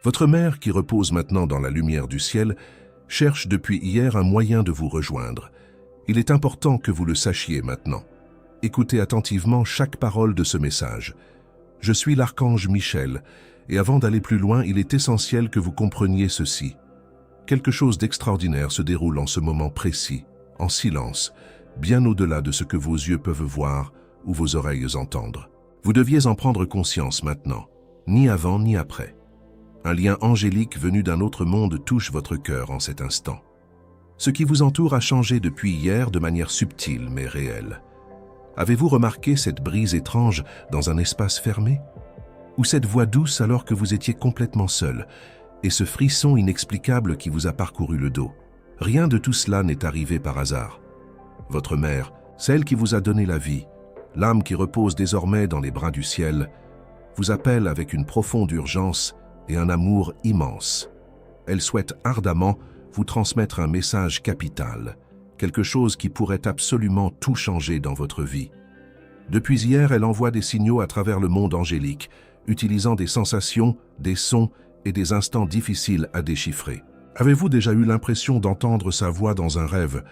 Votre mère, qui repose maintenant dans la lumière du ciel, cherche depuis hier un moyen de vous rejoindre. Il est important que vous le sachiez maintenant. Écoutez attentivement chaque parole de ce message. Je suis l'archange Michel, et avant d'aller plus loin, il est essentiel que vous compreniez ceci. Quelque chose d'extraordinaire se déroule en ce moment précis, en silence, bien au-delà de ce que vos yeux peuvent voir ou vos oreilles entendre. Vous deviez en prendre conscience maintenant, ni avant ni après. Un lien angélique venu d'un autre monde touche votre cœur en cet instant. Ce qui vous entoure a changé depuis hier de manière subtile mais réelle. Avez-vous remarqué cette brise étrange dans un espace fermé? Ou cette voix douce alors que vous étiez complètement seul, et ce frisson inexplicable qui vous a parcouru le dos? Rien de tout cela n'est arrivé par hasard. Votre mère, celle qui vous a donné la vie, l'âme qui repose désormais dans les bras du ciel, vous appelle avec une profonde urgence et un amour immense. Elle souhaite ardemment vous transmettre un message capital, quelque chose qui pourrait absolument tout changer dans votre vie. Depuis hier, elle envoie des signaux à travers le monde angélique, utilisant des sensations, des sons et des instants difficiles à déchiffrer. Avez-vous déjà eu l'impression d'entendre sa voix dans un rêve?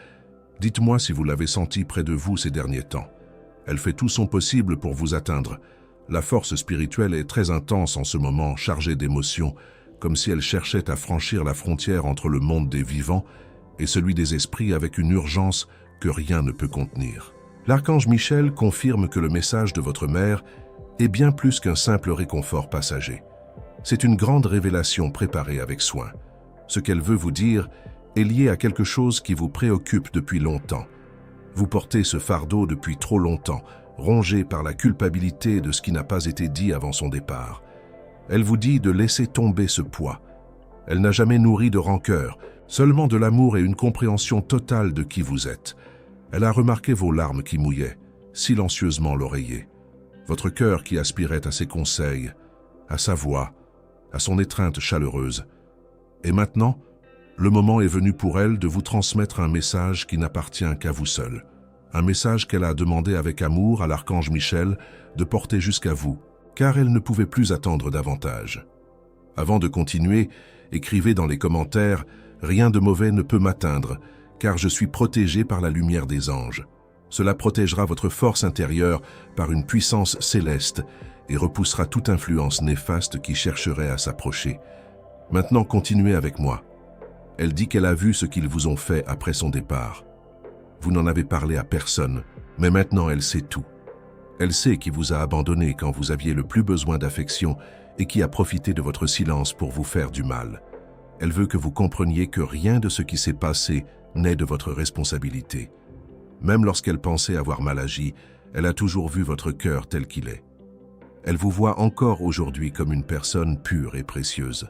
Dites-moi si vous l'avez sentie près de vous ces derniers temps. Elle fait tout son possible pour vous atteindre. La force spirituelle est très intense en ce moment, chargée d'émotions, comme si elle cherchait à franchir la frontière entre le monde des vivants et celui des esprits avec une urgence que rien ne peut contenir. L'archange Michel confirme que le message de votre mère est bien plus qu'un simple réconfort passager. C'est une grande révélation préparée avec soin. Ce qu'elle veut vous dire est lié à quelque chose qui vous préoccupe depuis longtemps. Vous portez ce fardeau depuis trop longtemps, rongé par la culpabilité de ce qui n'a pas été dit avant son départ. Elle vous dit de laisser tomber ce poids. Elle n'a jamais nourri de rancœur, seulement de l'amour et une compréhension totale de qui vous êtes. Elle a remarqué vos larmes qui mouillaient, silencieusement l'oreiller. Votre cœur qui aspirait à ses conseils, à sa voix, à son étreinte chaleureuse. Et maintenant, le moment est venu pour elle de vous transmettre un message qui n'appartient qu'à vous seul. Un message qu'elle a demandé avec amour à l'archange Michel de porter jusqu'à vous, car elle ne pouvait plus attendre davantage. Avant de continuer, écrivez dans les commentaires « Rien de mauvais ne peut m'atteindre, car je suis protégé par la lumière des anges. Cela protégera votre force intérieure par une puissance céleste et repoussera toute influence néfaste qui chercherait à s'approcher. Maintenant, continuez avec moi. » Elle dit qu'elle a vu ce qu'ils vous ont fait après son départ. Vous n'en avez parlé à personne, mais maintenant elle sait tout. Elle sait qui vous a abandonné quand vous aviez le plus besoin d'affection et qui a profité de votre silence pour vous faire du mal. Elle veut que vous compreniez que rien de ce qui s'est passé n'est de votre responsabilité. Même lorsqu'elle pensait avoir mal agi, elle a toujours vu votre cœur tel qu'il est. Elle vous voit encore aujourd'hui comme une personne pure et précieuse.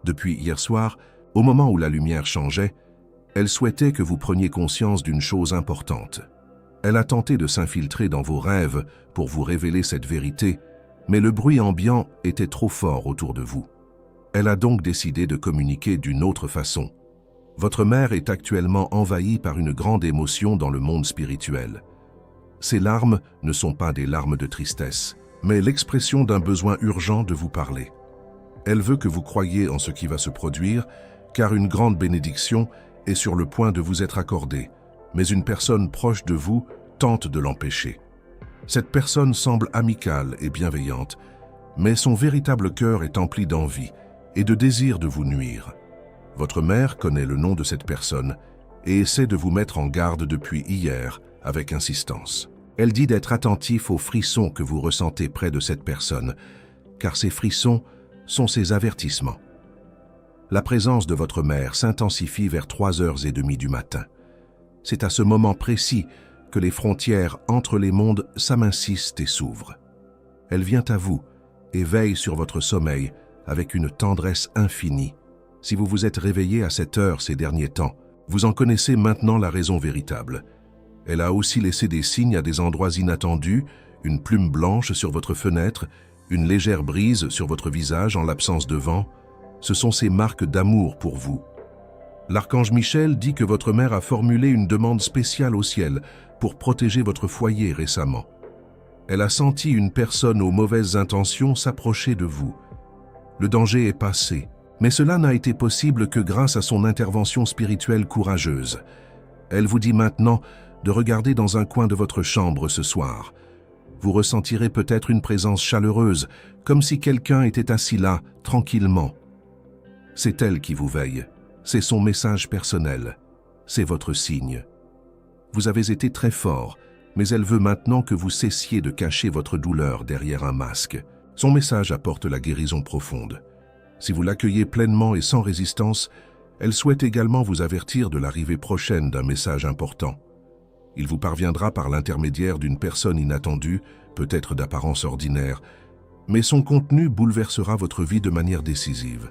Depuis hier soir, au moment où la lumière changeait, elle souhaitait que vous preniez conscience d'une chose importante. Elle a tenté de s'infiltrer dans vos rêves pour vous révéler cette vérité, mais le bruit ambiant était trop fort autour de vous. Elle a donc décidé de communiquer d'une autre façon. Votre mère est actuellement envahie par une grande émotion dans le monde spirituel. Ces larmes ne sont pas des larmes de tristesse, mais l'expression d'un besoin urgent de vous parler. Elle veut que vous croyiez en ce qui va se produire, car une grande bénédiction est sur le point de vous être accordée, mais une personne proche de vous tente de l'empêcher. Cette personne semble amicale et bienveillante, mais son véritable cœur est empli d'envie et de désir de vous nuire. Votre mère connaît le nom de cette personne et essaie de vous mettre en garde depuis hier avec insistance. Elle dit d'être attentif aux frissons que vous ressentez près de cette personne, car ces frissons sont ses avertissements. La présence de votre mère s'intensifie vers 3h30 du matin. C'est à ce moment précis que les frontières entre les mondes s'amincissent et s'ouvrent. Elle vient à vous et veille sur votre sommeil avec une tendresse infinie. Si vous vous êtes réveillé à cette heure ces derniers temps, vous en connaissez maintenant la raison véritable. Elle a aussi laissé des signes à des endroits inattendus, une plume blanche sur votre fenêtre, une légère brise sur votre visage en l'absence de vent. Ce sont ces marques d'amour pour vous. L'archange Michel dit que votre mère a formulé une demande spéciale au ciel pour protéger votre foyer récemment. Elle a senti une personne aux mauvaises intentions s'approcher de vous. Le danger est passé, mais cela n'a été possible que grâce à son intervention spirituelle courageuse. Elle vous dit maintenant de regarder dans un coin de votre chambre ce soir. Vous ressentirez peut-être une présence chaleureuse, comme si quelqu'un était assis là, tranquillement. C'est elle qui vous veille. C'est son message personnel. C'est votre signe. Vous avez été très fort, mais elle veut maintenant que vous cessiez de cacher votre douleur derrière un masque. Son message apporte la guérison profonde. Si vous l'accueillez pleinement et sans résistance, elle souhaite également vous avertir de l'arrivée prochaine d'un message important. Il vous parviendra par l'intermédiaire d'une personne inattendue, peut-être d'apparence ordinaire, mais son contenu bouleversera votre vie de manière décisive.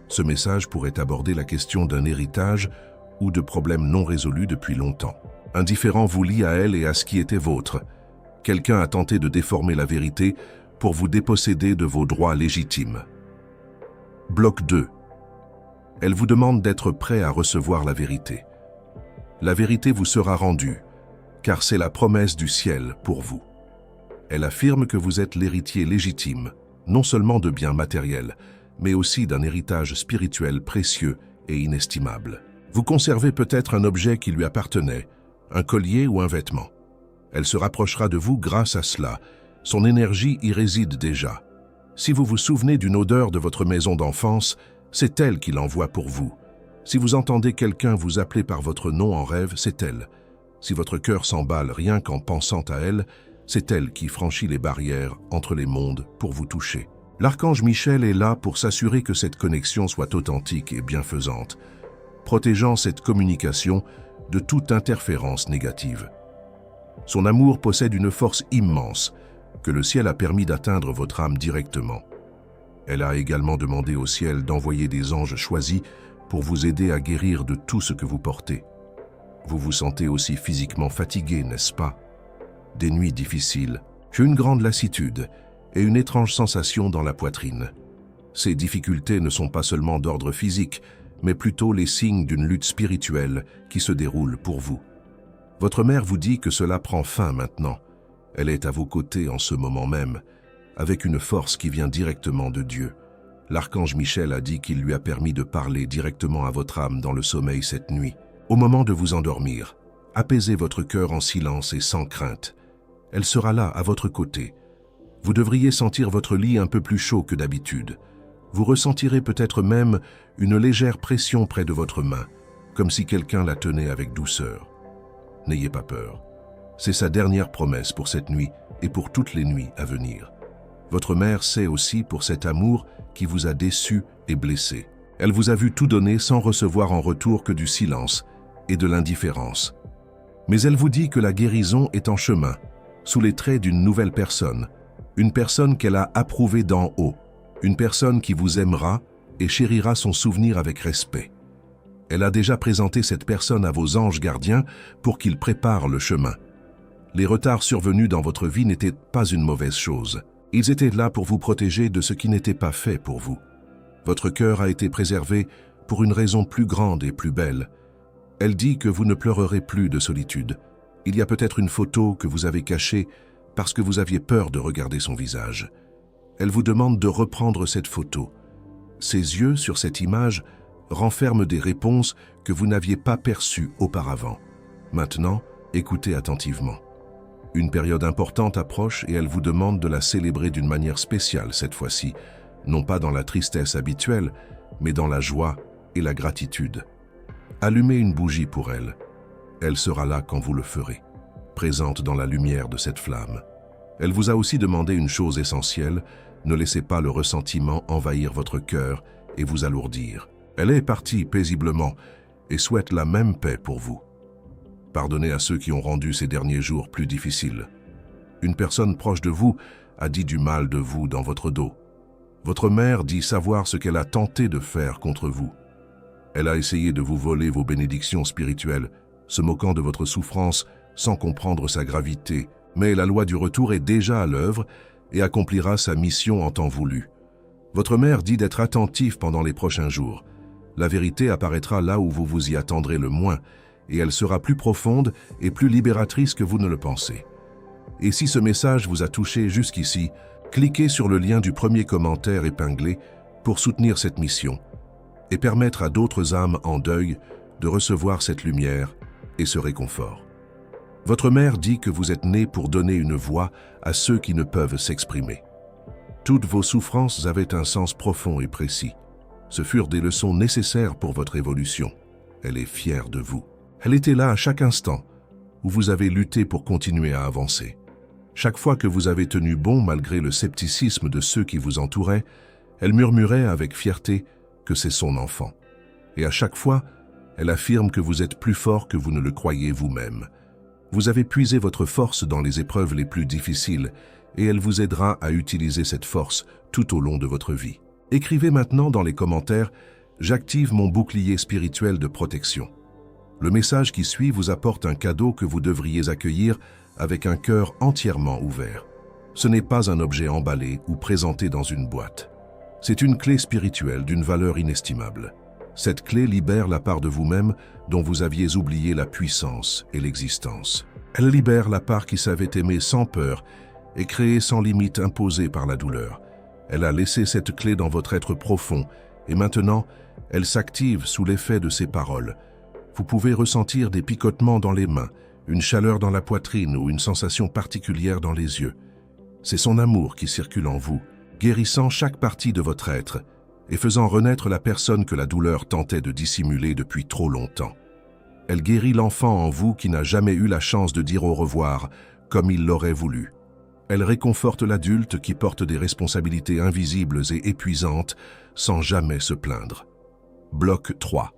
Ce message pourrait aborder la question d'un héritage ou de problèmes non résolus depuis longtemps. Un différend vous lie à elle et à ce qui était vôtre. Quelqu'un a tenté de déformer la vérité pour vous déposséder de vos droits légitimes. Bloc 2. Elle vous demande d'être prêt à recevoir la vérité. La vérité vous sera rendue, car c'est la promesse du ciel pour vous. Elle affirme que vous êtes l'héritier légitime, non seulement de biens matériels, mais aussi d'un héritage spirituel précieux et inestimable. Vous conservez peut-être un objet qui lui appartenait, un collier ou un vêtement. Elle se rapprochera de vous grâce à cela. Son énergie y réside déjà. Si vous vous souvenez d'une odeur de votre maison d'enfance, c'est elle qui l'envoie pour vous. Si vous entendez quelqu'un vous appeler par votre nom en rêve, c'est elle. Si votre cœur s'emballe rien qu'en pensant à elle, c'est elle qui franchit les barrières entre les mondes pour vous toucher. L'archange Michel est là pour s'assurer que cette connexion soit authentique et bienfaisante, protégeant cette communication de toute interférence négative. Son amour possède une force immense que le ciel a permis d'atteindre votre âme directement. Elle a également demandé au ciel d'envoyer des anges choisis pour vous aider à guérir de tout ce que vous portez. Vous vous sentez aussi physiquement fatigué, n'est-ce pas? Des nuits difficiles, une grande lassitude et une étrange sensation dans la poitrine. Ces difficultés ne sont pas seulement d'ordre physique, mais plutôt les signes d'une lutte spirituelle qui se déroule pour vous. Votre mère vous dit que cela prend fin maintenant. Elle est à vos côtés en ce moment même, avec une force qui vient directement de Dieu. L'archange Michel a dit qu'il lui a permis de parler directement à votre âme dans le sommeil cette nuit. Au moment de vous endormir, apaisez votre cœur en silence et sans crainte. Elle sera là, à votre côté. Vous devriez sentir votre lit un peu plus chaud que d'habitude. Vous ressentirez peut-être même une légère pression près de votre main, comme si quelqu'un la tenait avec douceur. N'ayez pas peur. C'est sa dernière promesse pour cette nuit et pour toutes les nuits à venir. Votre mère sait aussi pour cet amour qui vous a déçu et blessé. Elle vous a vu tout donner sans recevoir en retour que du silence et de l'indifférence. Mais elle vous dit que la guérison est en chemin, sous les traits d'une nouvelle personne, une personne qu'elle a approuvée d'en haut, une personne qui vous aimera et chérira son souvenir avec respect. Elle a déjà présenté cette personne à vos anges gardiens pour qu'ils préparent le chemin. Les retards survenus dans votre vie n'étaient pas une mauvaise chose. Ils étaient là pour vous protéger de ce qui n'était pas fait pour vous. Votre cœur a été préservé pour une raison plus grande et plus belle. Elle dit que vous ne pleurerez plus de solitude. Il y a peut-être une photo que vous avez cachée parce que vous aviez peur de regarder son visage. Elle vous demande de reprendre cette photo. Ses yeux, sur cette image, renferment des réponses que vous n'aviez pas perçues auparavant. Maintenant, écoutez attentivement. Une période importante approche et elle vous demande de la célébrer d'une manière spéciale cette fois-ci, non pas dans la tristesse habituelle, mais dans la joie et la gratitude. Allumez une bougie pour elle. Elle sera là quand vous le ferez, présente dans la lumière de cette flamme. Elle vous a aussi demandé une chose essentielle, ne laissez pas le ressentiment envahir votre cœur et vous alourdir. Elle est partie paisiblement et souhaite la même paix pour vous. Pardonnez à ceux qui ont rendu ces derniers jours plus difficiles. Une personne proche de vous a dit du mal de vous dans votre dos. Votre mère dit savoir ce qu'elle a tenté de faire contre vous. Elle a essayé de vous voler vos bénédictions spirituelles, se moquant de votre souffrance sans comprendre sa gravité. Mais la loi du retour est déjà à l'œuvre et accomplira sa mission en temps voulu. Votre mère dit d'être attentif pendant les prochains jours. La vérité apparaîtra là où vous vous y attendrez le moins, et elle sera plus profonde et plus libératrice que vous ne le pensez. Et si ce message vous a touché jusqu'ici, cliquez sur le lien du premier commentaire épinglé pour soutenir cette mission et permettre à d'autres âmes en deuil de recevoir cette lumière et ce réconfort. Votre mère dit que vous êtes né pour donner une voix à ceux qui ne peuvent s'exprimer. Toutes vos souffrances avaient un sens profond et précis. Ce furent des leçons nécessaires pour votre évolution. Elle est fière de vous. Elle était là à chaque instant où vous avez lutté pour continuer à avancer. Chaque fois que vous avez tenu bon malgré le scepticisme de ceux qui vous entouraient, elle murmurait avec fierté que c'est son enfant. Et à chaque fois, elle affirme que vous êtes plus fort que vous ne le croyez vous-même. Vous avez puisé votre force dans les épreuves les plus difficiles et elle vous aidera à utiliser cette force tout au long de votre vie. Écrivez maintenant dans les commentaires « J'active mon bouclier spirituel de protection ». Le message qui suit vous apporte un cadeau que vous devriez accueillir avec un cœur entièrement ouvert. Ce n'est pas un objet emballé ou présenté dans une boîte. C'est une clé spirituelle d'une valeur inestimable. Cette clé libère la part de vous-même dont vous aviez oublié la puissance et l'existence. Elle libère la part qui savait aimer sans peur et créer sans limite imposée par la douleur. Elle a laissé cette clé dans votre être profond et maintenant, elle s'active sous l'effet de ces paroles. Vous pouvez ressentir des picotements dans les mains, une chaleur dans la poitrine ou une sensation particulière dans les yeux. C'est son amour qui circule en vous, guérissant chaque partie de votre être et faisant renaître la personne que la douleur tentait de dissimuler depuis trop longtemps. Elle guérit l'enfant en vous qui n'a jamais eu la chance de dire au revoir comme il l'aurait voulu. Elle réconforte l'adulte qui porte des responsabilités invisibles et épuisantes sans jamais se plaindre. Bloc 3.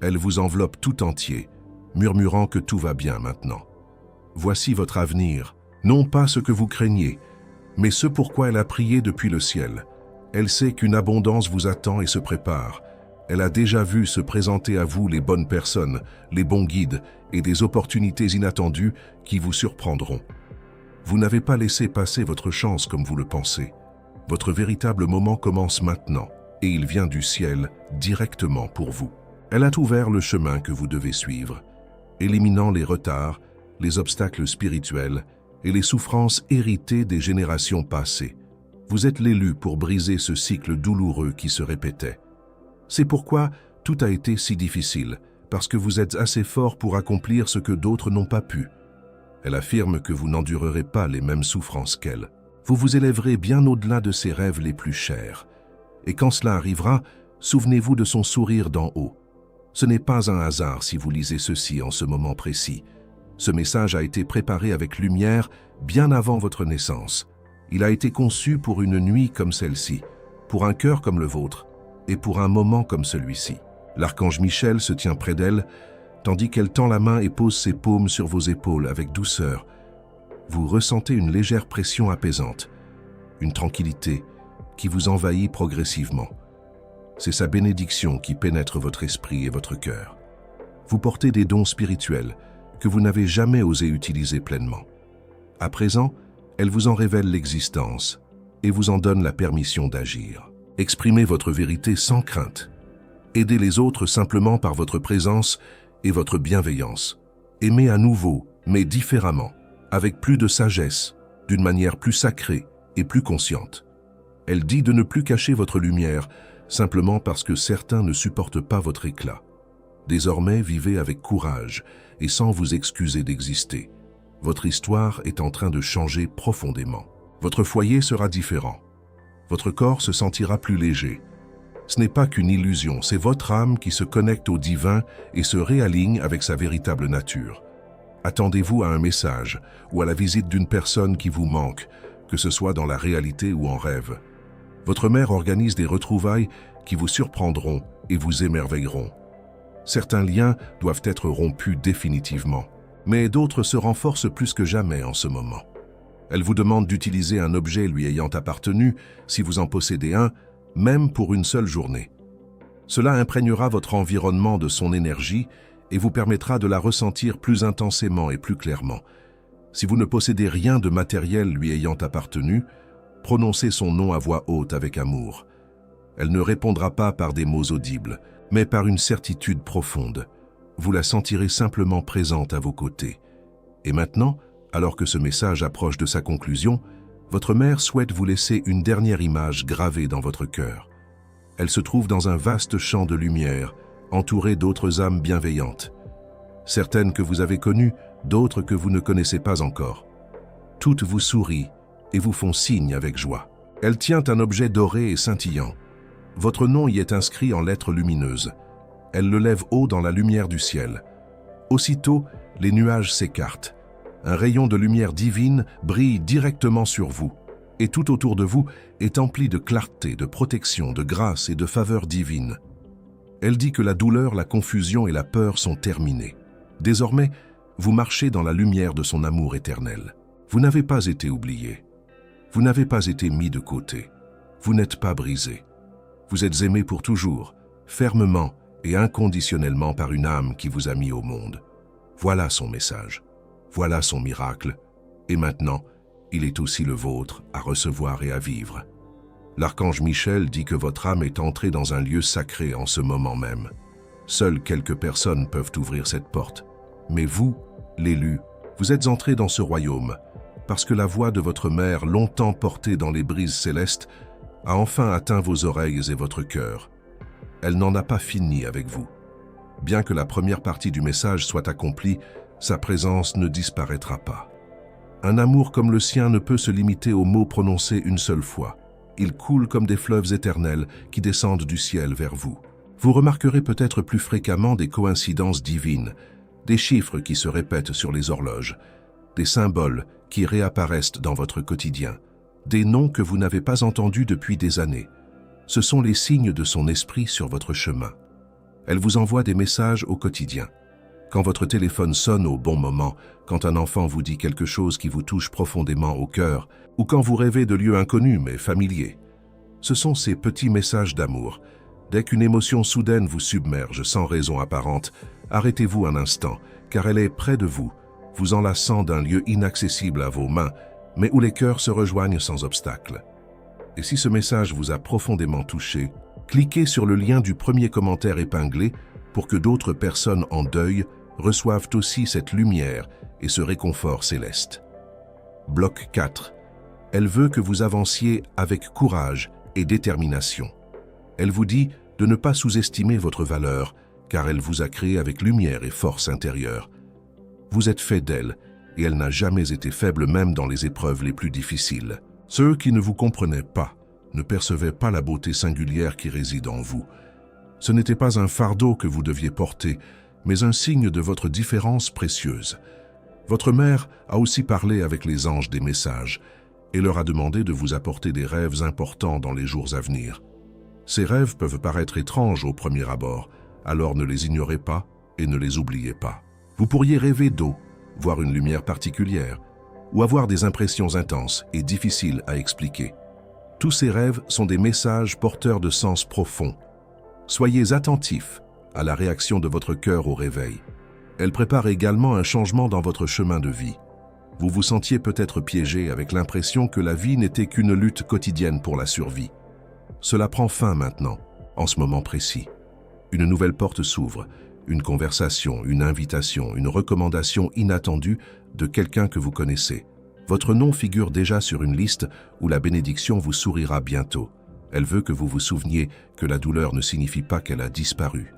Elle vous enveloppe tout entier, murmurant que tout va bien maintenant. Voici votre avenir, non pas ce que vous craignez, mais ce pourquoi elle a prié depuis le ciel. Elle sait qu'une abondance vous attend et se prépare. Elle a déjà vu se présenter à vous les bonnes personnes, les bons guides et des opportunités inattendues qui vous surprendront. Vous n'avez pas laissé passer votre chance comme vous le pensez. Votre véritable moment commence maintenant et il vient du ciel directement pour vous. Elle a ouvert le chemin que vous devez suivre, éliminant les retards, les obstacles spirituels et les souffrances héritées des générations passées. Vous êtes l'élu pour briser ce cycle douloureux qui se répétait. C'est pourquoi tout a été si difficile, parce que vous êtes assez fort pour accomplir ce que d'autres n'ont pas pu. Elle affirme que vous n'endurerez pas les mêmes souffrances qu'elle. Vous vous élèverez bien au-delà de ses rêves les plus chers. Et quand cela arrivera, souvenez-vous de son sourire d'en haut. Ce n'est pas un hasard si vous lisez ceci en ce moment précis. Ce message a été préparé avec lumière bien avant votre naissance. Il a été conçu pour une nuit comme celle-ci, pour un cœur comme le vôtre, et pour un moment comme celui-ci. L'archange Michel se tient près d'elle, tandis qu'elle tend la main et pose ses paumes sur vos épaules avec douceur. Vous ressentez une légère pression apaisante, une tranquillité qui vous envahit progressivement. C'est sa bénédiction qui pénètre votre esprit et votre cœur. Vous portez des dons spirituels que vous n'avez jamais osé utiliser pleinement. À présent, elle vous en révèle l'existence et vous en donne la permission d'agir. Exprimez votre vérité sans crainte. Aidez les autres simplement par votre présence et votre bienveillance. Aimez à nouveau, mais différemment, avec plus de sagesse, d'une manière plus sacrée et plus consciente. Elle dit de ne plus cacher votre lumière, simplement parce que certains ne supportent pas votre éclat. Désormais, vivez avec courage et sans vous excuser d'exister. Votre histoire est en train de changer profondément. Votre foyer sera différent. Votre corps se sentira plus léger. Ce n'est pas qu'une illusion, c'est votre âme qui se connecte au divin et se réaligne avec sa véritable nature. Attendez-vous à un message ou à la visite d'une personne qui vous manque, que ce soit dans la réalité ou en rêve. Votre mère organise des retrouvailles qui vous surprendront et vous émerveilleront. Certains liens doivent être rompus définitivement, mais d'autres se renforcent plus que jamais en ce moment. Elle vous demande d'utiliser un objet lui ayant appartenu, si vous en possédez un, même pour une seule journée. Cela imprégnera votre environnement de son énergie et vous permettra de la ressentir plus intensément et plus clairement. Si vous ne possédez rien de matériel lui ayant appartenu, prononcez son nom à voix haute avec amour. Elle ne répondra pas par des mots audibles, mais par une certitude profonde. Vous la sentirez simplement présente à vos côtés. Et maintenant, alors que ce message approche de sa conclusion, votre mère souhaite vous laisser une dernière image gravée dans votre cœur. Elle se trouve dans un vaste champ de lumière, entourée d'autres âmes bienveillantes. Certaines que vous avez connues, d'autres que vous ne connaissez pas encore. Toutes vous sourient et vous font signe avec joie. Elle tient un objet doré et scintillant. Votre nom y est inscrit en lettres lumineuses. Elle le lève haut dans la lumière du ciel. Aussitôt, les nuages s'écartent. Un rayon de lumière divine brille directement sur vous, et tout autour de vous est empli de clarté, de protection, de grâce et de faveur divine. Elle dit que la douleur, la confusion et la peur sont terminées. Désormais, vous marchez dans la lumière de son amour éternel. Vous n'avez pas été oublié. Vous n'avez pas été mis de côté. Vous n'êtes pas brisé. Vous êtes aimé pour toujours, fermement et inconditionnellement par une âme qui vous a mis au monde. Voilà son message. Voilà son miracle. Et maintenant, il est aussi le vôtre à recevoir et à vivre. L'archange Michel dit que votre âme est entrée dans un lieu sacré en ce moment même. Seules quelques personnes peuvent ouvrir cette porte. Mais vous, l'élu, vous êtes entré dans ce royaume, parce que la voix de votre mère, longtemps portée dans les brises célestes, a enfin atteint vos oreilles et votre cœur. Elle n'en a pas fini avec vous. Bien que la première partie du message soit accomplie, sa présence ne disparaîtra pas. Un amour comme le sien ne peut se limiter aux mots prononcés une seule fois. Il coule comme des fleuves éternels qui descendent du ciel vers vous. Vous remarquerez peut-être plus fréquemment des coïncidences divines, des chiffres qui se répètent sur les horloges, des symboles qui réapparaissent dans votre quotidien, des noms que vous n'avez pas entendus depuis des années. Ce sont les signes de son esprit sur votre chemin. Elle vous envoie des messages au quotidien. Quand votre téléphone sonne au bon moment, quand un enfant vous dit quelque chose qui vous touche profondément au cœur, ou quand vous rêvez de lieux inconnus mais familiers. Ce sont ces petits messages d'amour. Dès qu'une émotion soudaine vous submerge sans raison apparente, arrêtez-vous un instant, car elle est près de vous, vous enlaçant d'un lieu inaccessible à vos mains, mais où les cœurs se rejoignent sans obstacle. Et si ce message vous a profondément touché, cliquez sur le lien du premier commentaire épinglé pour que d'autres personnes en deuil reçoivent aussi cette lumière et ce réconfort céleste. Bloc 4. Elle veut que vous avanciez avec courage et détermination. Elle vous dit de ne pas sous-estimer votre valeur, car elle vous a créé avec lumière et force intérieure. Vous êtes fait d'elle, et elle n'a jamais été faible même dans les épreuves les plus difficiles. Ceux qui ne vous comprenaient pas ne percevaient pas la beauté singulière qui réside en vous. Ce n'était pas un fardeau que vous deviez porter, mais un signe de votre différence précieuse. Votre mère a aussi parlé avec les anges des messages et leur a demandé de vous apporter des rêves importants dans les jours à venir. Ces rêves peuvent paraître étranges au premier abord, alors ne les ignorez pas et ne les oubliez pas. Vous pourriez rêver d'eau, voir une lumière particulière, ou avoir des impressions intenses et difficiles à expliquer. Tous ces rêves sont des messages porteurs de sens profonds. Soyez attentifs à la réaction de votre cœur au réveil. Elle prépare également un changement dans votre chemin de vie. Vous vous sentiez peut-être piégé avec l'impression que la vie n'était qu'une lutte quotidienne pour la survie. Cela prend fin maintenant, en ce moment précis. Une nouvelle porte s'ouvre, une conversation, une invitation, une recommandation inattendue de quelqu'un que vous connaissez. Votre nom figure déjà sur une liste où la bénédiction vous sourira bientôt. Elle veut que vous vous souveniez que la douleur ne signifie pas qu'elle a disparu.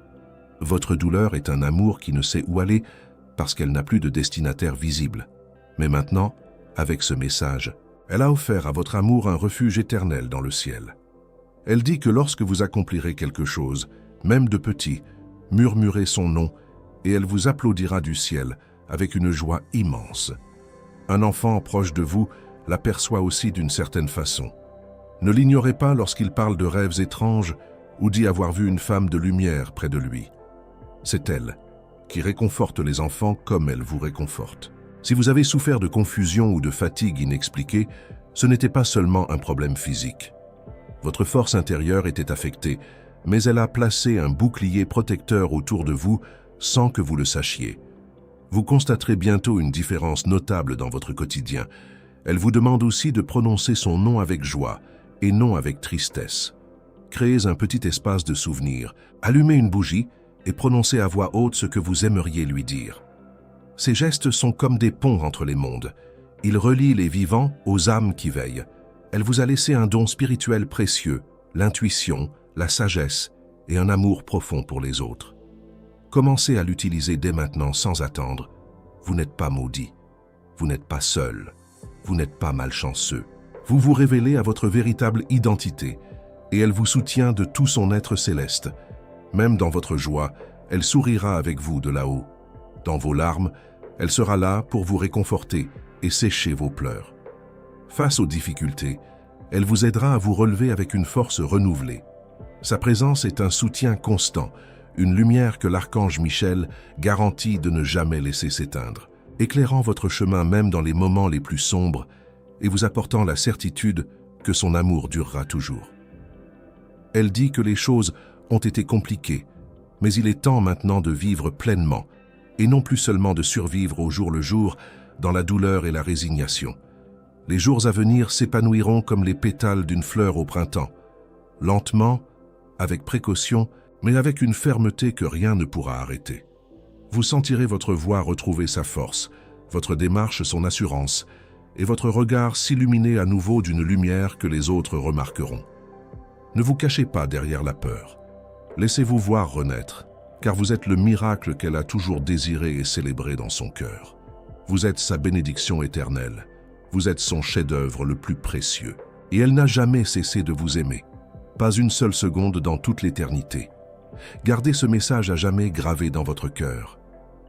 Votre douleur est un amour qui ne sait où aller parce qu'elle n'a plus de destinataire visible. Mais maintenant, avec ce message, elle a offert à votre amour un refuge éternel dans le ciel. Elle dit que lorsque vous accomplirez quelque chose, même de petit, murmurez son nom et elle vous applaudira du ciel avec une joie immense. Un enfant proche de vous l'aperçoit aussi d'une certaine façon. Ne l'ignorez pas lorsqu'il parle de rêves étranges ou dit avoir vu une femme de lumière près de lui. C'est elle qui réconforte les enfants comme elle vous réconforte. Si vous avez souffert de confusion ou de fatigue inexpliquée, ce n'était pas seulement un problème physique. Votre force intérieure était affectée, mais elle a placé un bouclier protecteur autour de vous sans que vous le sachiez. Vous constaterez bientôt une différence notable dans votre quotidien. Elle vous demande aussi de prononcer son nom avec joie et non avec tristesse. Créez un petit espace de souvenir, allumez une bougie et prononcez à voix haute ce que vous aimeriez lui dire. Ces gestes sont comme des ponts entre les mondes. Ils relient les vivants aux âmes qui veillent. Elle vous a laissé un don spirituel précieux, l'intuition, la sagesse et un amour profond pour les autres. Commencez à l'utiliser dès maintenant sans attendre. Vous n'êtes pas maudit, vous n'êtes pas seul, vous n'êtes pas malchanceux. Vous vous révélez à votre véritable identité et elle vous soutient de tout son être céleste. Même dans votre joie, elle sourira avec vous de là-haut. Dans vos larmes, elle sera là pour vous réconforter et sécher vos pleurs. Face aux difficultés, elle vous aidera à vous relever avec une force renouvelée. Sa présence est un soutien constant, une lumière que l'archange Michel garantit de ne jamais laisser s'éteindre, éclairant votre chemin même dans les moments les plus sombres et vous apportant la certitude que son amour durera toujours. Elle dit que les choses ont été compliquées, mais il est temps maintenant de vivre pleinement et non plus seulement de survivre au jour le jour dans la douleur et la résignation. Les jours à venir s'épanouiront comme les pétales d'une fleur au printemps, lentement, avec précaution, mais avec une fermeté que rien ne pourra arrêter. Vous sentirez votre voix retrouver sa force, votre démarche son assurance, et votre regard s'illuminer à nouveau d'une lumière que les autres remarqueront. Ne vous cachez pas derrière la peur. Laissez-vous voir renaître, car vous êtes le miracle qu'elle a toujours désiré et célébré dans son cœur. Vous êtes sa bénédiction éternelle. Vous êtes son chef-d'œuvre le plus précieux. Et elle n'a jamais cessé de vous aimer. Pas une seule seconde dans toute l'éternité. Gardez ce message à jamais gravé dans votre cœur.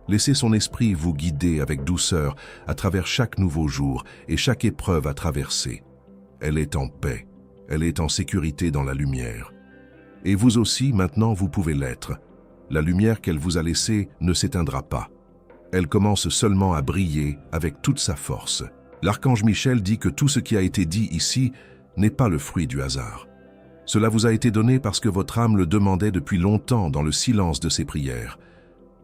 Laissez son esprit vous guider avec douceur à travers chaque nouveau jour et chaque épreuve à traverser. Elle est en paix. Elle est en sécurité dans la lumière. Et vous aussi, maintenant, vous pouvez l'être. La lumière qu'elle vous a laissée ne s'éteindra pas. Elle commence seulement à briller avec toute sa force. L'archange Michel dit que tout ce qui a été dit ici n'est pas le fruit du hasard. Cela vous a été donné parce que votre âme le demandait depuis longtemps dans le silence de ses prières.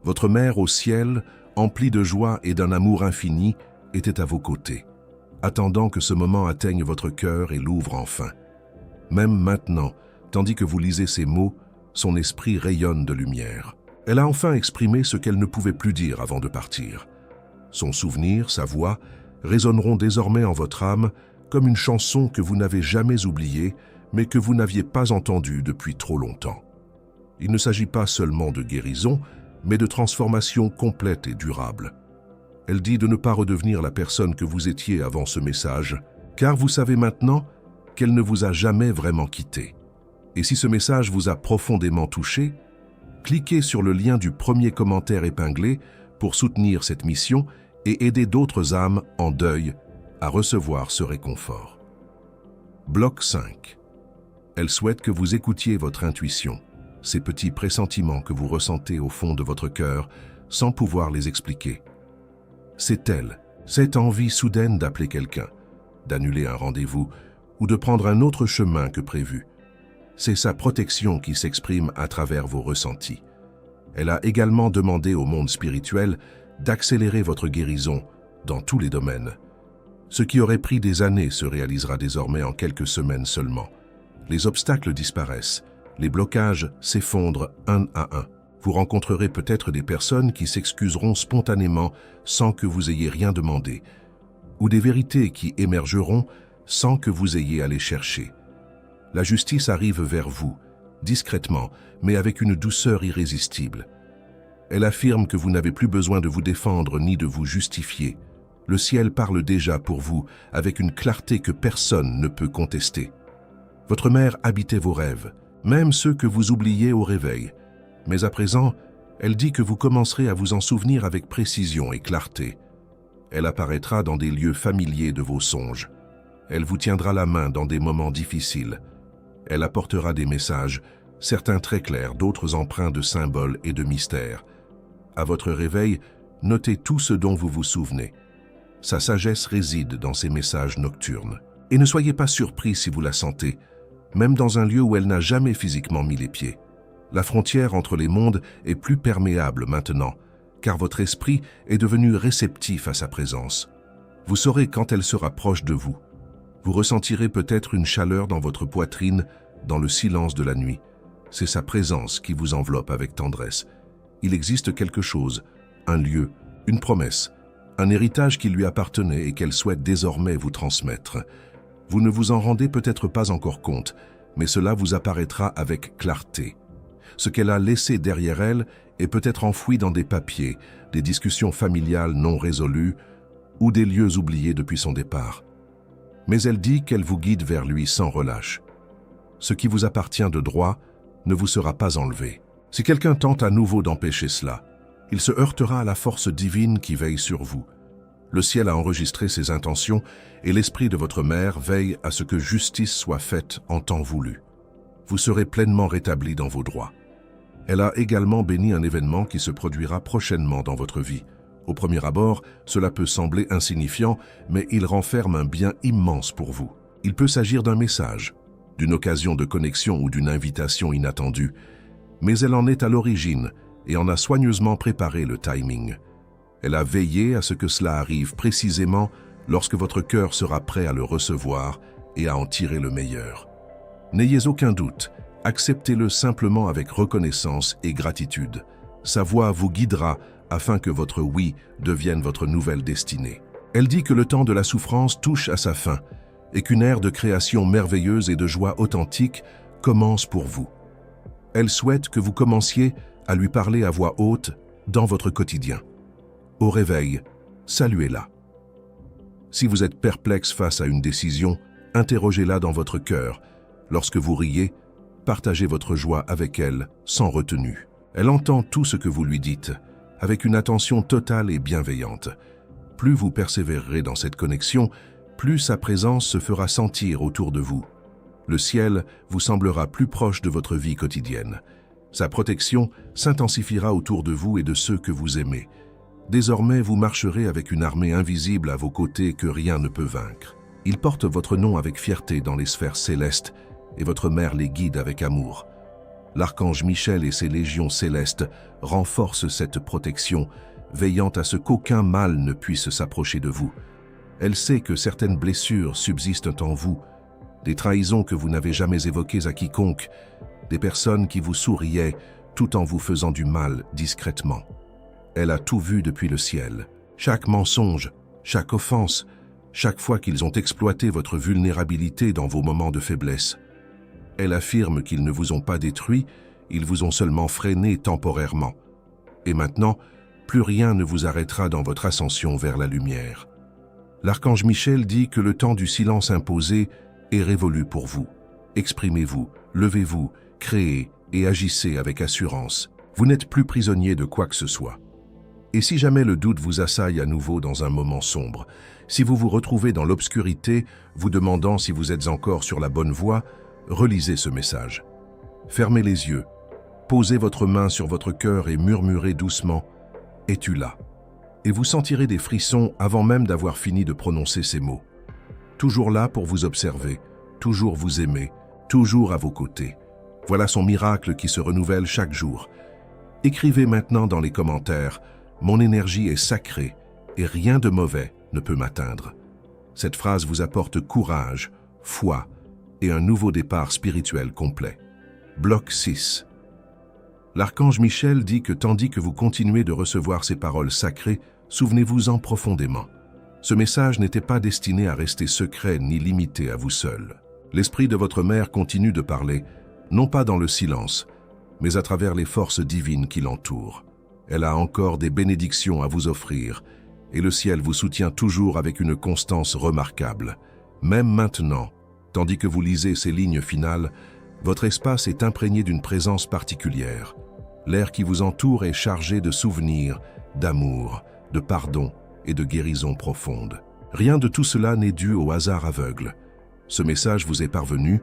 Votre mère au ciel, emplie de joie et d'un amour infini, était à vos côtés, attendant que ce moment atteigne votre cœur et l'ouvre enfin. Même maintenant, tandis que vous lisez ces mots, son esprit rayonne de lumière. Elle a enfin exprimé ce qu'elle ne pouvait plus dire avant de partir. Son souvenir, sa voix, résonneront désormais en votre âme comme une chanson que vous n'avez jamais oubliée, mais que vous n'aviez pas entendue depuis trop longtemps. Il ne s'agit pas seulement de guérison, mais de transformation complète et durable. Elle dit de ne pas redevenir la personne que vous étiez avant ce message, car vous savez maintenant qu'elle ne vous a jamais vraiment quitté. Et si ce message vous a profondément touché, cliquez sur le lien du premier commentaire épinglé pour soutenir cette mission et aider d'autres âmes en deuil à recevoir ce réconfort. Bloc 5. Elle souhaite que vous écoutiez votre intuition, ces petits pressentiments que vous ressentez au fond de votre cœur sans pouvoir les expliquer. C'est elle, cette envie soudaine d'appeler quelqu'un, d'annuler un rendez-vous ou de prendre un autre chemin que prévu. C'est sa protection qui s'exprime à travers vos ressentis. Elle a également demandé au monde spirituel d'accélérer votre guérison dans tous les domaines. Ce qui aurait pris des années se réalisera désormais en quelques semaines seulement. Les obstacles disparaissent, les blocages s'effondrent un à un. Vous rencontrerez peut-être des personnes qui s'excuseront spontanément sans que vous ayez rien demandé, ou des vérités qui émergeront sans que vous ayez à les chercher. La justice arrive vers vous, discrètement, mais avec une douceur irrésistible. Elle affirme que vous n'avez plus besoin de vous défendre ni de vous justifier. Le ciel parle déjà pour vous avec une clarté que personne ne peut contester. Votre mère habitait vos rêves, même ceux que vous oubliez au réveil. Mais à présent, elle dit que vous commencerez à vous en souvenir avec précision et clarté. Elle apparaîtra dans des lieux familiers de vos songes. Elle vous tiendra la main dans des moments difficiles. Elle apportera des messages, certains très clairs, d'autres empreints de symboles et de mystères. À votre réveil, notez tout ce dont vous vous souvenez. Sa sagesse réside dans ces messages nocturnes. Et ne soyez pas surpris si vous la sentez, même dans un lieu où elle n'a jamais physiquement mis les pieds. La frontière entre les mondes est plus perméable maintenant, car votre esprit est devenu réceptif à sa présence. Vous saurez quand elle sera proche de vous. Vous ressentirez peut-être une chaleur dans votre poitrine, dans le silence de la nuit. C'est sa présence qui vous enveloppe avec tendresse. Il existe quelque chose, un lieu, une promesse, un héritage qui lui appartenait et qu'elle souhaite désormais vous transmettre. Vous ne vous en rendez peut-être pas encore compte, mais cela vous apparaîtra avec clarté. Ce qu'elle a laissé derrière elle est peut-être enfoui dans des papiers, des discussions familiales non résolues ou des lieux oubliés depuis son départ. Mais elle dit qu'elle vous guide vers lui sans relâche. Ce qui vous appartient de droit ne vous sera pas enlevé. Si quelqu'un tente à nouveau d'empêcher cela, il se heurtera à la force divine qui veille sur vous. Le ciel a enregistré ses intentions et l'esprit de votre mère veille à ce que justice soit faite en temps voulu. Vous serez pleinement rétabli dans vos droits. Elle a également béni un événement qui se produira prochainement dans votre vie. Au premier abord, cela peut sembler insignifiant, mais il renferme un bien immense pour vous. Il peut s'agir d'un message, d'une occasion de connexion ou d'une invitation inattendue, mais elle en est à l'origine et en a soigneusement préparé le timing. Elle a veillé à ce que cela arrive précisément lorsque votre cœur sera prêt à le recevoir et à en tirer le meilleur. N'ayez aucun doute, acceptez-le simplement avec reconnaissance et gratitude. Sa voix vous guidera afin que votre oui devienne votre nouvelle destinée. Elle dit que le temps de la souffrance touche à sa fin et qu'une ère de création merveilleuse et de joie authentique commence pour vous. Elle souhaite que vous commenciez à lui parler à voix haute dans votre quotidien. Au réveil, saluez-la. Si vous êtes perplexe face à une décision, interrogez-la dans votre cœur. Lorsque vous riez, partagez votre joie avec elle sans retenue. Elle entend tout ce que vous lui dites, avec une attention totale et bienveillante. Plus vous persévérerez dans cette connexion, plus sa présence se fera sentir autour de vous. Le ciel vous semblera plus proche de votre vie quotidienne. Sa protection s'intensifiera autour de vous et de ceux que vous aimez. Désormais, vous marcherez avec une armée invisible à vos côtés que rien ne peut vaincre. Ils portent votre nom avec fierté dans les sphères célestes et votre mère les guide avec amour. L'archange Michel et ses légions célestes renforcent cette protection, veillant à ce qu'aucun mal ne puisse s'approcher de vous. Elle sait que certaines blessures subsistent en vous, des trahisons que vous n'avez jamais évoquées à quiconque, des personnes qui vous souriaient tout en vous faisant du mal discrètement. Elle a tout vu depuis le ciel. Chaque mensonge, chaque offense, chaque fois qu'ils ont exploité votre vulnérabilité dans vos moments de faiblesse. Elle affirme qu'ils ne vous ont pas détruit, ils vous ont seulement freiné temporairement. Et maintenant, plus rien ne vous arrêtera dans votre ascension vers la lumière. L'archange Michel dit que le temps du silence imposé est révolu pour vous. Exprimez-vous, levez-vous, créez et agissez avec assurance. Vous n'êtes plus prisonnier de quoi que ce soit. Et si jamais le doute vous assaille à nouveau dans un moment sombre, si vous vous retrouvez dans l'obscurité, vous demandant si vous êtes encore sur la bonne voie, relisez ce message. Fermez les yeux, posez votre main sur votre cœur et murmurez doucement « Es-tu là ?» Et vous sentirez des frissons avant même d'avoir fini de prononcer ces mots. Toujours là pour vous observer, toujours vous aimer, toujours à vos côtés. Voilà son miracle qui se renouvelle chaque jour. Écrivez maintenant dans les commentaires « Mon énergie est sacrée et rien de mauvais ne peut m'atteindre ». Cette phrase vous apporte courage, foi et un nouveau départ spirituel complet. Bloc 6. L'archange Michel dit que tandis que vous continuez de recevoir ces paroles sacrées, souvenez-vous-en profondément. Ce message n'était pas destiné à rester secret ni limité à vous seul. L'esprit de votre mère continue de parler, non pas dans le silence, mais à travers les forces divines qui l'entourent. Elle a encore des bénédictions à vous offrir, et le ciel vous soutient toujours avec une constance remarquable. Même maintenant, tandis que vous lisez ces lignes finales, votre espace est imprégné d'une présence particulière. L'air qui vous entoure est chargé de souvenirs, d'amour, de pardon et de guérison profonde. Rien de tout cela n'est dû au hasard aveugle. Ce message vous est parvenu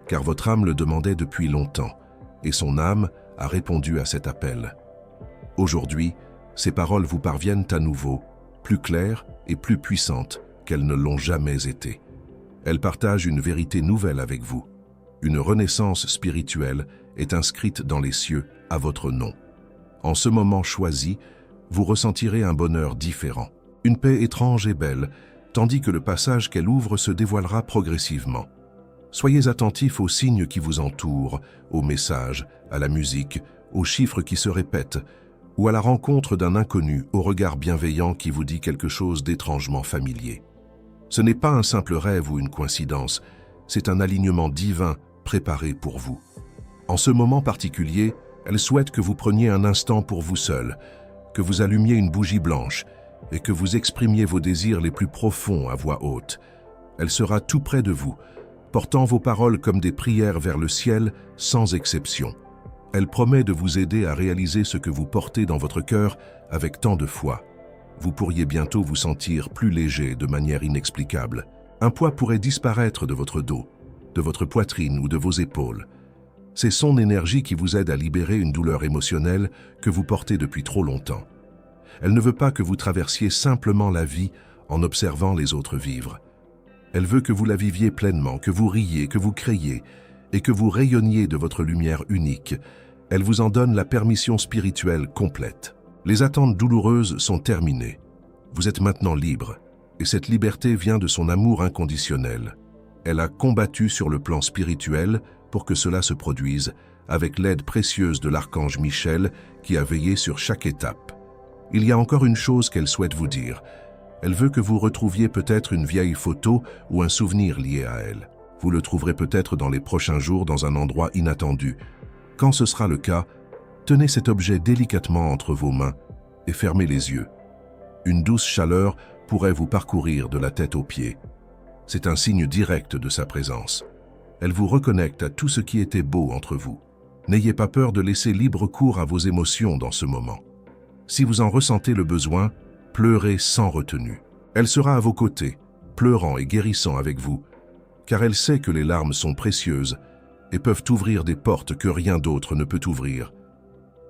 car votre âme le demandait depuis longtemps, et son âme a répondu à cet appel. Aujourd'hui, ces paroles vous parviennent à nouveau, plus claires et plus puissantes qu'elles ne l'ont jamais été. Elles partagent une vérité nouvelle avec vous. Une renaissance spirituelle est inscrite dans les cieux à votre nom. En ce moment choisi, vous ressentirez un bonheur différent, une paix étrange et belle, tandis que le passage qu'elle ouvre se dévoilera progressivement. Soyez attentifs aux signes qui vous entourent, aux messages, à la musique, aux chiffres qui se répètent, ou à la rencontre d'un inconnu au regard bienveillant qui vous dit quelque chose d'étrangement familier. Ce n'est pas un simple rêve ou une coïncidence, c'est un alignement divin préparée pour vous. En ce moment particulier, elle souhaite que vous preniez un instant pour vous seul, que vous allumiez une bougie blanche et que vous exprimiez vos désirs les plus profonds à voix haute. Elle sera tout près de vous, portant vos paroles comme des prières vers le ciel sans exception. Elle promet de vous aider à réaliser ce que vous portez dans votre cœur avec tant de foi. Vous pourriez bientôt vous sentir plus léger de manière inexplicable. Un poids pourrait disparaître de votre dos, de votre poitrine ou de vos épaules. C'est son énergie qui vous aide à libérer une douleur émotionnelle que vous portez depuis trop longtemps. Elle ne veut pas que vous traversiez simplement la vie en observant les autres vivre. Elle veut que vous la viviez pleinement, que vous riez, que vous créiez et que vous rayonniez de votre lumière unique. Elle vous en donne la permission spirituelle complète. Les attentes douloureuses sont terminées. Vous êtes maintenant libre, et cette liberté vient de son amour inconditionnel. Elle a combattu sur le plan spirituel pour que cela se produise, avec l'aide précieuse de l'archange Michel qui a veillé sur chaque étape. Il y a encore une chose qu'elle souhaite vous dire. Elle veut que vous retrouviez peut-être une vieille photo ou un souvenir lié à elle. Vous le trouverez peut-être dans les prochains jours dans un endroit inattendu. Quand ce sera le cas, tenez cet objet délicatement entre vos mains et fermez les yeux. Une douce chaleur pourrait vous parcourir de la tête aux pieds. C'est un signe direct de sa présence. Elle vous reconnecte à tout ce qui était beau entre vous. N'ayez pas peur de laisser libre cours à vos émotions dans ce moment. Si vous en ressentez le besoin, pleurez sans retenue. Elle sera à vos côtés, pleurant et guérissant avec vous, car elle sait que les larmes sont précieuses et peuvent ouvrir des portes que rien d'autre ne peut ouvrir.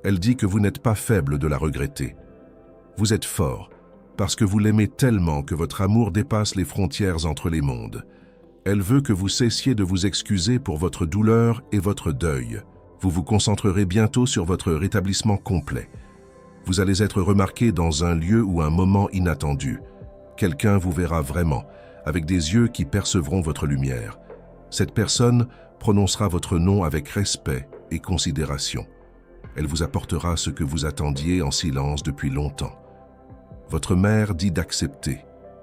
Elle dit que vous n'êtes pas faible de la regretter. Vous êtes fort, parce que vous l'aimez tellement que votre amour dépasse les frontières entre les mondes. Elle veut que vous cessiez de vous excuser pour votre douleur et votre deuil. Vous vous concentrerez bientôt sur votre rétablissement complet. Vous allez être remarqué dans un lieu ou un moment inattendu. Quelqu'un vous verra vraiment, avec des yeux qui percevront votre lumière. Cette personne prononcera votre nom avec respect et considération. Elle vous apportera ce que vous attendiez en silence depuis longtemps. Votre mère dit d'accepter,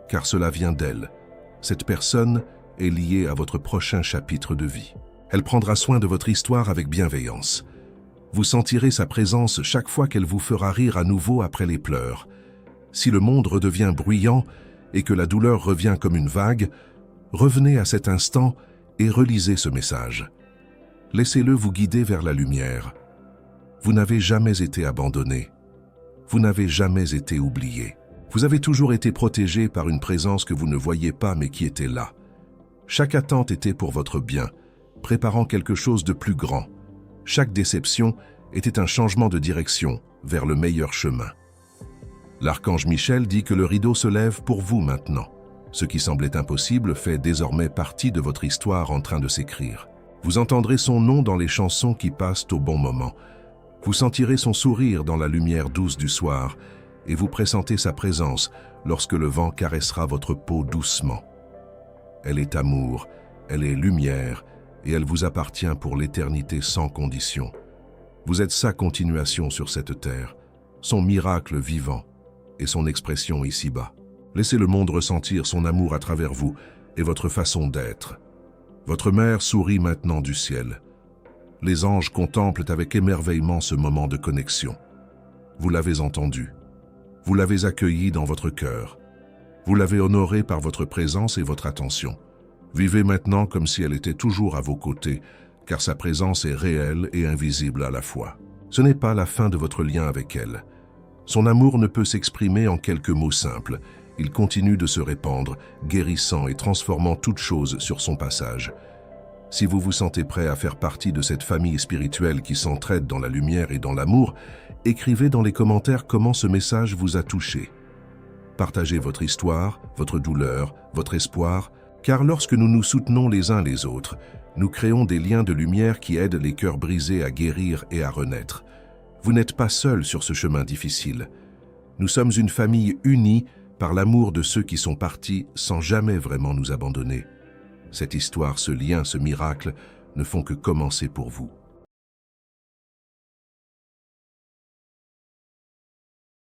car cela vient d'elle. Cette personne est liée à votre prochain chapitre de vie. Elle prendra soin de votre histoire avec bienveillance. Vous sentirez sa présence chaque fois qu'elle vous fera rire à nouveau après les pleurs. Si le monde redevient bruyant et que la douleur revient comme une vague, revenez à cet instant et relisez ce message. Laissez-le vous guider vers la lumière. Vous n'avez jamais été abandonné. Vous n'avez jamais été oublié. Vous avez toujours été protégé par une présence que vous ne voyiez pas mais qui était là. Chaque attente était pour votre bien, préparant quelque chose de plus grand. Chaque déception était un changement de direction vers le meilleur chemin. L'archange Michel dit que le rideau se lève pour vous maintenant. Ce qui semblait impossible fait désormais partie de votre histoire en train de s'écrire. Vous entendrez son nom dans les chansons qui passent au bon moment. Vous sentirez son sourire dans la lumière douce du soir et vous pressentez sa présence lorsque le vent caressera votre peau doucement. Elle est amour, elle est lumière et elle vous appartient pour l'éternité sans condition. Vous êtes sa continuation sur cette terre, son miracle vivant et son expression ici-bas. Laissez le monde ressentir son amour à travers vous et votre façon d'être. Votre mère sourit maintenant du ciel. Les anges contemplent avec émerveillement ce moment de connexion. Vous l'avez entendu. Vous l'avez accueilli dans votre cœur. Vous l'avez honoré par votre présence et votre attention. Vivez maintenant comme si elle était toujours à vos côtés, car sa présence est réelle et invisible à la fois. Ce n'est pas la fin de votre lien avec elle. Son amour ne peut s'exprimer en quelques mots simples. Il continue de se répandre, guérissant et transformant toute chose sur son passage. Si vous vous sentez prêt à faire partie de cette famille spirituelle qui s'entraide dans la lumière et dans l'amour, écrivez dans les commentaires comment ce message vous a touché. Partagez votre histoire, votre douleur, votre espoir, car lorsque nous nous soutenons les uns les autres, nous créons des liens de lumière qui aident les cœurs brisés à guérir et à renaître. Vous n'êtes pas seul sur ce chemin difficile. Nous sommes une famille unie par l'amour de ceux qui sont partis sans jamais vraiment nous abandonner. Cette histoire, ce lien, ce miracle ne font que commencer pour vous.